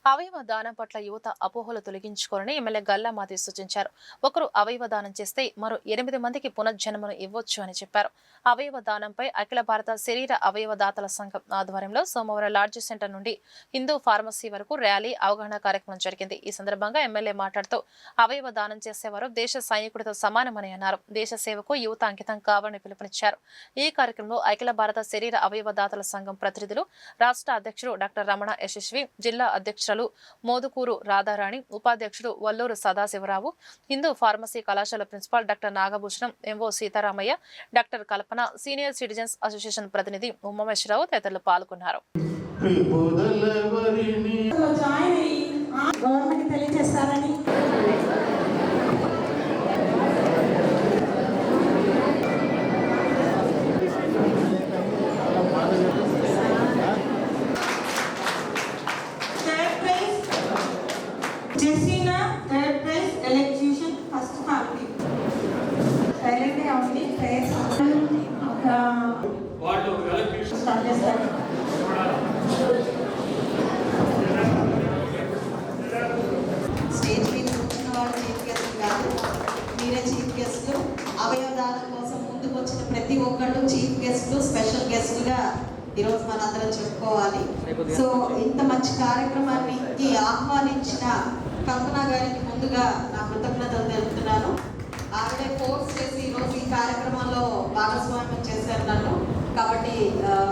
అవయవ దానం పట్ల యువత అపోహలు తొలగించుకోవాలని ఎమ్మెల్యే గల్లా మాది సూచించారు. ఒకరు అవయవ దానం చేస్తే మరో 8 మందికి పునర్జన్మను ఇవ్వొచ్చు అని చెప్పారు. అవయవ దానంపై అఖిల భారత శరీర అవయవ దాతల సంఘం ఆధ్వర్యంలో సోమవారం లాడ్జి సెంటర్ నుండి హిందూ ఫార్మసీ వరకు ర్యాలీ అవగాహన కార్యక్రమం జరిగింది. ఈ సందర్భంగా ఎమ్మెల్యే మాట్లాడుతూ అవయవ దానం చేసేవారు దేశ సైనికుడితో సమానమని అన్నారు. దేశ సేవకు యువత అంకితం కావాలని పిలుపునిచ్చారు. ఈ కార్యక్రమంలో అఖిల భారత శరీర అవయవ దాతల సంఘం ప్రతినిధులు, రాష్ట్ర అధ్యక్షుడు డాక్టర్ రమణ యశస్వి, జిల్లా అధ్యక్షురాలు మోదుకూరు రాధారాణి, ఉపాధ్యక్షుడు వల్లూరు సదాశివరావు, హిందూ ఫార్మసీ కళాశాల principal doctor Nagabhushanam, MO Seetharamaiah, doctor Kalpana, senior citizens association ప్రతినిధి ఉమామేశ్వరరావు తదితరులు పాల్గొన్నారు. స్టేజ్ మీద కూర్చున్న వాళ్ళు చీఫ్ గెస్ట్ కాదు, మీరే చీఫ్ గెస్ట్లు. అవయవదానం కోసం ముందుకు వచ్చిన ప్రతి ఒక్కళ్ళు చీఫ్ గెస్ట్లు, స్పెషల్ గెస్ట్లుగా ఈరోజు మనందరం చెప్పుకోవాలి. సో ఇంత మంచి కార్యక్రమానికి ఆహ్వానించిన కల్పన గారికి ముందుగా నా కృతజ్ఞతలు తెలుపుతున్నాను. ఆవిడే ఫోర్స్ చేసి ఈరోజు ఈ కార్యక్రమంలో భాగస్వామ్యం చేశారు నన్ను, కాబట్టి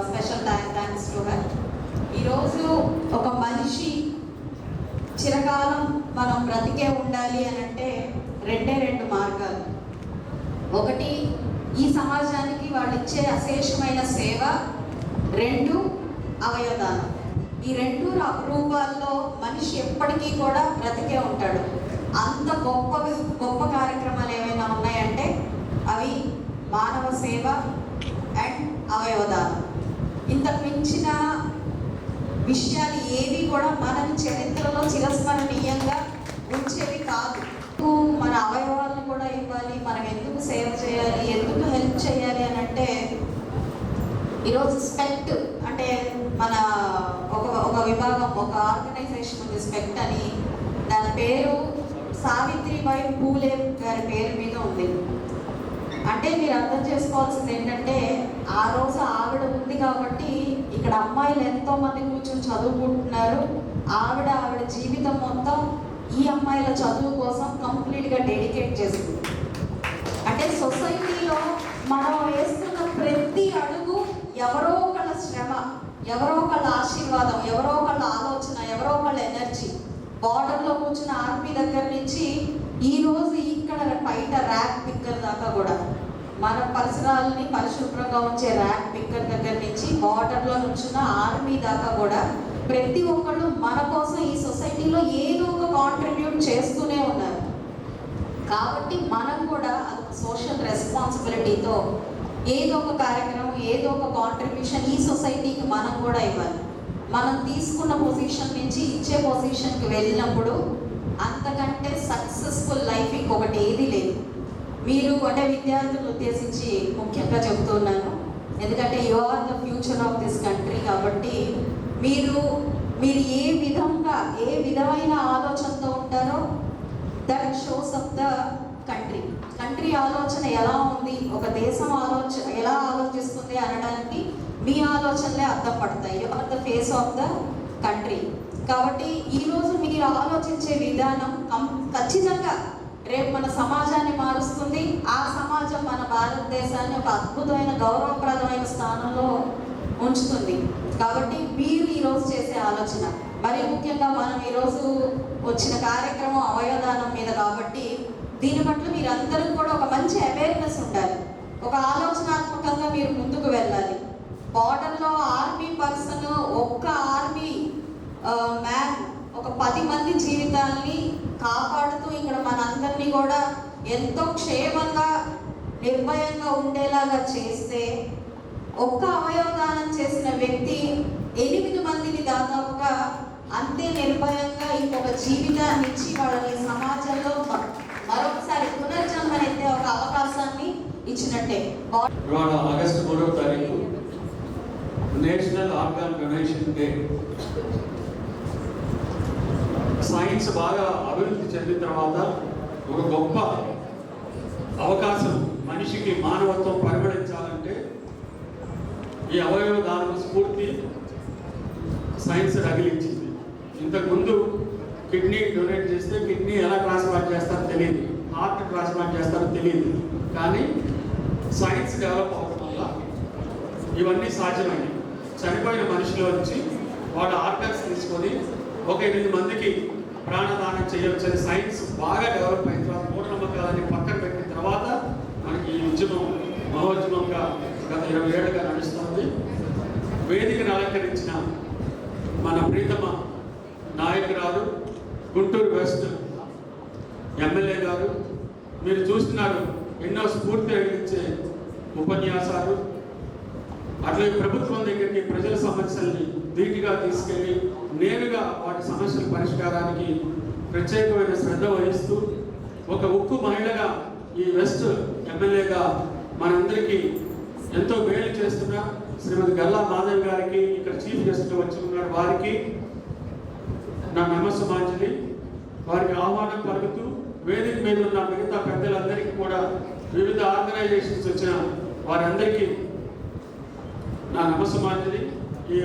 స్పెషల్ థ్యాంక్స్ టు హర్. ఈరోజు ఒక మనిషి చిరకాలం మనం బ్రతికే ఉండాలి అని అంటే రెండు మార్గాలు. ఒకటి, ఈ సమాజానికి వాళ్ళు ఇచ్చే అశేషమైన సేవ. 2, అవయవదానం. ఈ 2 రూపాల్లో మనిషి ఎప్పటికీ కూడా బ్రతికే ఉంటాడు. అంత గొప్ప కార్యక్రమాలు ఏమైనా ఉన్నాయంటే అవి మానవ సేవ అండ్ అవయవదానం. ఇంతకు మించిన విషయాలు ఏవి కూడా మన చరిత్రలో చిరస్మరణీయంగా ఉంచేవి కాదు. మన అవయవాలను కూడా ఇవ్వాలి, మనం ఎందుకు సేవ చేయాలి, ఎందుకు హెల్ప్ చేయాలి అని అంటే, ఈరోజు స్పెక్ట్ అంటే మన ఒక విభాగం, ఒక ఆర్గనైజేషన్ ఉంది స్పెక్ట్ అని. దాని పేరు సావిత్రిబాయి పూలే గారి పేరు మీద ఉంది. అంటే మీరు అర్థం చేసుకోవాల్సింది ఏంటంటే, ఆ రోజు ఆవిడ ఉంది కాబట్టి ఇక్కడ అమ్మాయిలు ఎంతో మంది కూర్చొని చదువుకుంటున్నారు. ఆవిడ జీవితం మొత్తం ఈ అమ్మాయిల చదువు కోసం కంప్లీట్గా డెడికేట్ చేసింది. అంటే సొసైటీలో మనం వేస్తున్న ప్రతి అడుగు ఎవరో ఒకళ్ళ శ్రమ, ఎవరో ఒకళ్ళ ఆశీర్వాదం, ఎవరో ఒకళ్ళ ఆలోచన, ఎవరో ఒకళ్ళ ఎనర్జీ. బార్డర్లో కూర్చున్న ఆర్మీ దగ్గర నుంచి ఈరోజు ఇక్కడ బయట ర్యాక్ పిక్కర్ దాకా కూడా, మన పరిసరాలని పరిశుభ్రంగా ఉంచే ర్యాక్ పిక్కర్ దగ్గర నుంచి బార్డర్లో నుంచున్న ఆర్మీ దాకా కూడా ప్రతి ఒక్కళ్ళు మన కోసం ఈ సొసైటీలో ఏదో ఒక కాంట్రిబ్యూట్ చేస్తూనే ఉన్నారు. కాబట్టి మనం కూడా సోషల్ రెస్పాన్సిబిలిటీతో ఏదో ఒక కార్యక్రమం, ఏదో ఒక కాంట్రిబ్యూషన్ ఈ సొసైటీకి మనం కూడా ఇవ్వాలి. మనం తీసుకున్న పొజిషన్ నుంచి ఇచ్చే పొజిషన్కి వెళ్ళినప్పుడు అంతకంటే సక్సెస్ఫుల్ లైఫ్ ఇంకొకటి ఏది లేదు. మీరు అంటే విద్యార్థులను ఉద్దేశించి ముఖ్యంగా చెబుతున్నాను, ఎందుకంటే you are the future of this country. కాబట్టి మీరు ఏ విధమైన ఆలోచనతో ఉంటారో that shows of the country ఆలోచన ఎలా ఉంది, ఒక దేశం ఆలోచన ఎలా ఆలోచిస్తుంది అనడానికి మీ ఆలోచనలే అర్థం పడతాయి. You are the face of the country. కాబట్టి ఈరోజు మీరు ఆలోచించే విధానం ఖచ్చితంగా రేపు మన సమాజాన్ని మారుస్తుంది. ఆ సమాజం మన భారతదేశాన్ని ఒక అద్భుతమైన గౌరవప్రదమైన స్థానంలో ఉంచుతుంది. కాబట్టి మీరు ఈరోజు చేసే ఆలోచన, మరి ముఖ్యంగా మనం ఈరోజు వచ్చిన కార్యక్రమం అవయవదానం మీద కాబట్టి దీని పట్ల మీరందరూ కూడా ఒక మంచి అవేర్నెస్ ఉండాలి. ఒక ఆలోచనాత్మకంగా మీరు ముందుకు వెళ్ళాలి. బార్డర్లో ఆర్మీ పర్సన్, ఒక్క ఆర్మీ మ్యాన్ ఒక 10 మంది జీవితాల్ని కాపాడుతూ ఇక్కడ మనందరినీ కూడా ఎంతో క్షేమంగా నిర్భయంగా ఉండేలాగా చేస్తే, ఒక్క అవయవదానం చేసిన వ్యక్తి 8 మందిని దాదాపుగా అంతే నిర్భయంగా ఇంకొక జీవితాన్ని ఇచ్చి వాళ్ళని సమాజంలో మరొకసారి పునర్జన్మనెత్తే ఒక అవకాశాన్ని ఇచ్చినట్టే. ఆగస్టు 3వ తారీఖు national organ donation day. Science బాగా అభివృద్ధి చెందిన తర్వాత ఒక గొప్ప అవకాశం మనిషికి మానవత్వం పరిమళించాలంటే ఈ అవయవ దానం స్ఫూర్తి సైన్స్ రగిలించింది. ఇంతకుముందు కిడ్నీ డొనేట్ చేస్తే కిడ్నీ ఎలా ట్రాన్స్ప్లాంట్ చేస్తారో తెలియదు, హార్ట్ ట్రాన్స్ప్లాంట్ చేస్తారో తెలియదు. కానీ సైన్స్ డెవలప్ అవ్వడం వల్ల ఇవన్నీ సాధ్యమైనవి. చనిపోయిన మనిషిలో వచ్చి వాళ్ళ ఆర్గన్స్ తీసుకొని ఒక 8 మందికి ప్రాణదానం చేయవచ్చని సైన్స్ బాగా డెవలప్ అయిన తర్వాత మూఢనమ్మకాలని పక్కన పెట్టిన తర్వాత మనకి ఈ ఉద్యమం మహోద్యమంగా గత 20 ఏళ్ళుగా నడుస్తుంది. వేదికను అలంకరించిన మన ప్రీతమ నాయకురాలు గుంటూరు వెస్ట్ ఎమ్మెల్యే గారు, మీరు చూస్తున్నారు ఎన్నో స్ఫూర్తి కలిగించే ఉపన్యాసాలు. అట్లే ప్రభుత్వం దగ్గరికి ప్రజల సమస్యల్ని ధీటుగా తీసుకెళ్ళి నేరుగా వాటి సమస్యల పరిష్కారానికి ప్రత్యేకమైన శ్రద్ధ వహిస్తూ ఒక ఉక్కు మహిళగా ఈ వెస్ట్ ఎమ్మెల్యేగా మనందరికీ ఎంతో మేలు చేస్తున్న శ్రీమతి గల్లా మాధవ్ గారికి, ఇక్కడ చీఫ్ గెస్ట్గా వచ్చి ఉన్నారు వారికి నా నమస్సుమాంజలి. వారికి ఆహ్వానం పలుకుతూ వేదిక మీద ఉన్న మిగతా పెద్దలందరికీ కూడా వివిధ ఆర్గనైజేషన్స్ వచ్చిన వారందరికీ నా నమస్సుమాంజలి. ఈ